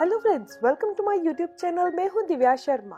Hello friends, welcome to my YouTube channel. मैं हूं दिव्या शर्मा।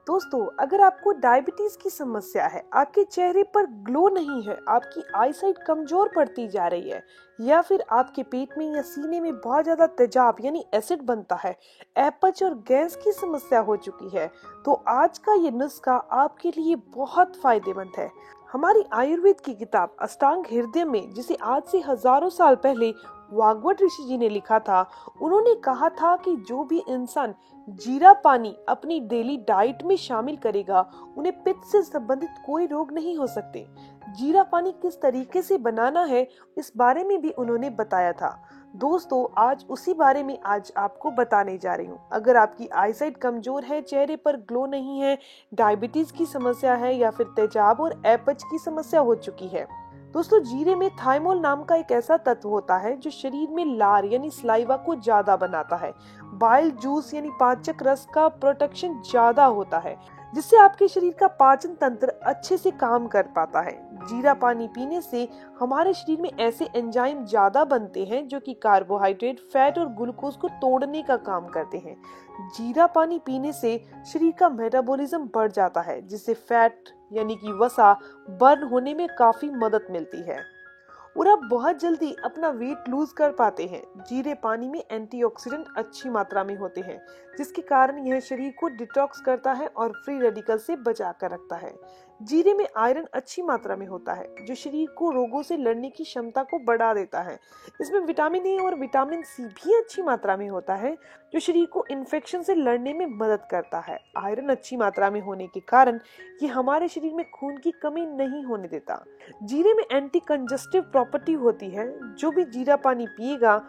दोस्तों, अगर आपको डायबिटीज की समस्या है, आपके चेहरे पर ग्लो नहीं है, आपकी आईसाइट कमजोर पड़ती जा रही है, या फिर आपके पेट में या सीने में बहुत ज्यादा तेजाब यानी एसिड बनता है, अपच और गैस की समस्या हो चुकी है, तो आज का ये नुस्खा आपके लिए बहुत फायदेमंद है। हमारी आयुर्वेद की किताब अष्टांग हृदय में, जिसे आज से हजारों साल पहले वाग्वट ऋषि जी ने लिखा था, उन्होंने कहा था कि जो भी इंसान जीरा पानी अपनी डेली डाइट में शामिल करेगा, उन्हें पित्त से संबंधित कोई रोग नहीं हो सकते। जीरा पानी किस तरीके से बनाना है, इस बारे में भी उन्होंने बताया था। दोस्तों, आज उसी बारे में आज आपको बताने जा रही हूँ। अगर आपकी आईसाइट कमजोर है, चेहरे पर ग्लो नहीं है, डायबिटीज की समस्या है, या फिर तेजाब और अपच की समस्या हो चुकी है। दोस्तों, जीरे में थाइमोल नाम का एक ऐसा तत्व होता है जो शरीर में लार यानी सलाइवा को ज्यादा बनाता है। बाइल जूस यानी पाचक रस का प्रोटेक्शन ज्यादा होता है, जिससे आपके शरीर का पाचन तंत्र अच्छे से काम कर पाता है। जीरा पानी पीने से हमारे शरीर में ऐसे एंजाइम ज्यादा बनते हैं जो कि कार्बोहाइड्रेट, फैट और ग्लूकोज को तोड़ने का काम करते हैं। जीरा पानी पीने से शरीर का मेटाबॉलिज्म बढ़ जाता है, जिससे फैट यानी कि वसा बर्न होने में काफी मदद मिलती है और आप बहुत जल्दी अपना वेट लूज कर पाते हैं। जीरे पानी में एंटीऑक्सीडेंट अच्छी मात्रा में होते हैं, जिसके कारण यह शरीर को डिटॉक्स करता है और फ्री रेडिकल से बचा कर रखता है। जीरे में आयरन अच्छी मात्रा में होता है, जो शरीर को रोगों से लड़ने की क्षमता को बढ़ा देता है। इसमें विटामिन ए और विटामिन सी भी अच्छी मात्रा में होता है, जो शरीर को इन्फेक्शन से लड़ने में मदद करता है। आयरन अच्छी मात्रा में होने के कारण ये हमारे शरीर में खून की कमी नहीं होने देता। जीरे में एंटी कंजस्टिव प्रॉपर्टी होती है। जो भी जीरा पानी पिएगा,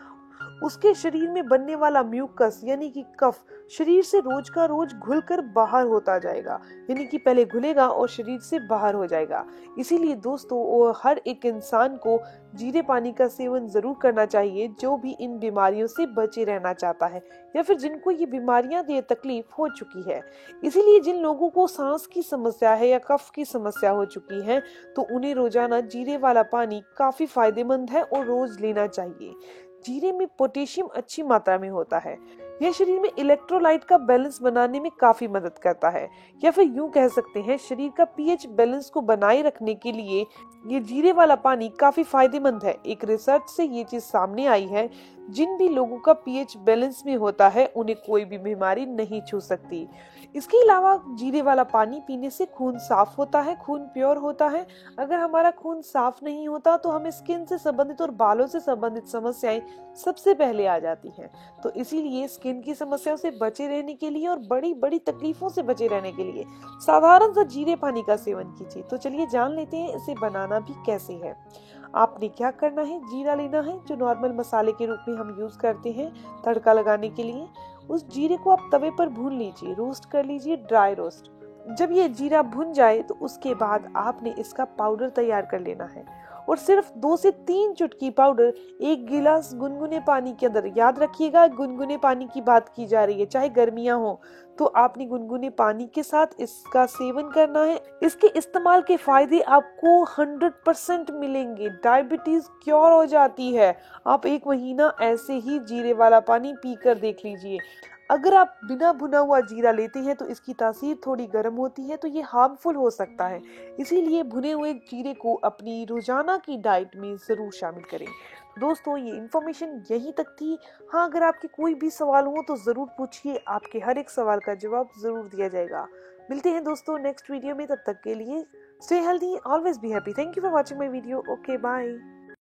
उसके शरीर में बनने वाला म्यूकस यानी कि कफ शरीर से रोज का रोज घुलकर बाहर होता जाएगा, यानी कि पहले घुलेगा और शरीर से बाहर हो जाएगा। इसीलिए दोस्तों, हर एक इंसान को जीरे पानी का सेवन जरूर करना चाहिए, जो भी इन बीमारियों से बचे रहना चाहता है या फिर जिनको ये बीमारियां दे तकलीफ हो चुकी है। इसीलिए जिन लोगों को सांस की समस्या है या कफ की समस्या हो चुकी है, तो उन्हें रोजाना जीरे वाला पानी काफी फायदेमंद है और रोज लेना चाहिए। जीरे में पोटेशियम अच्छी मात्रा में होता है। यह शरीर में इलेक्ट्रोलाइट का बैलेंस बनाने में काफी मदद करता है, या फिर यूं कह सकते हैं शरीर का पीएच बैलेंस को बनाए रखने के लिए ये जीरे वाला पानी काफी फायदेमंद है। एक रिसर्च से ये चीज सामने आई है, जिन भी लोगों का पीएच बैलेंस में होता है, उन्हें कोई भी बीमारी नहीं छू सकती। इसके अलावा जीरे वाला पानी पीने से खून साफ होता है, खून प्योर होता है। अगर हमारा खून साफ नहीं होता तो हमें स्किन से संबंधित और बालों से संबंधित समस्याएं सबसे पहले आ जाती हैं। तो इसीलिए स्किन की समस्याओं से बचे रहने के लिए और बड़ी बड़ी तकलीफों से बचे रहने के लिए साधारण सा जीरे पानी का सेवन कीजिए। तो चलिए जान लेते हैं इसे बनाना भी कैसे है। आपने क्या करना है, जीरा लेना है, जो नॉर्मल मसाले के रूप में हम यूज करते हैं तड़का लगाने के लिए। उस जीरे को आप तवे पर भून लीजिए, रोस्ट कर लीजिए, ड्राई रोस्ट। जब ये जीरा भुन जाए तो उसके बाद आपने इसका पाउडर तैयार कर लेना है, और सिर्फ 2 से 3 चुटकी पाउडर 1 गिलास गुनगुने पानी के अंदर। याद रखिएगा, गुनगुने पानी की बात की जा रही है, चाहे गर्मियां हो तो आपने गुनगुने पानी के साथ इसका सेवन करना है। इसके इस्तेमाल के फायदे आपको 100% मिलेंगे। डायबिटीज क्योर हो जाती है। आप 1 महीना ऐसे ही जीरे वाला पानी पीकर देख लीजिए। अगर आप बिना भुना हुआ जीरा लेते हैं तो इसकी तासीर थोड़ी गर्म होती है, तो ये हार्मफुल हो सकता है। इसीलिए भुने हुए जीरे को अपनी रोजाना की डाइट में जरूर शामिल करें। दोस्तों, ये इन्फॉर्मेशन यहीं तक थी। हाँ, अगर आपके कोई भी सवाल हो तो जरूर पूछिए, आपके हर एक सवाल का जवाब जरूर दिया जाएगा। मिलते हैं दोस्तों नेक्स्ट वीडियो में, तब तक के लिए stay healthy, always be happy. Thank you for watching my video. Okay, bye.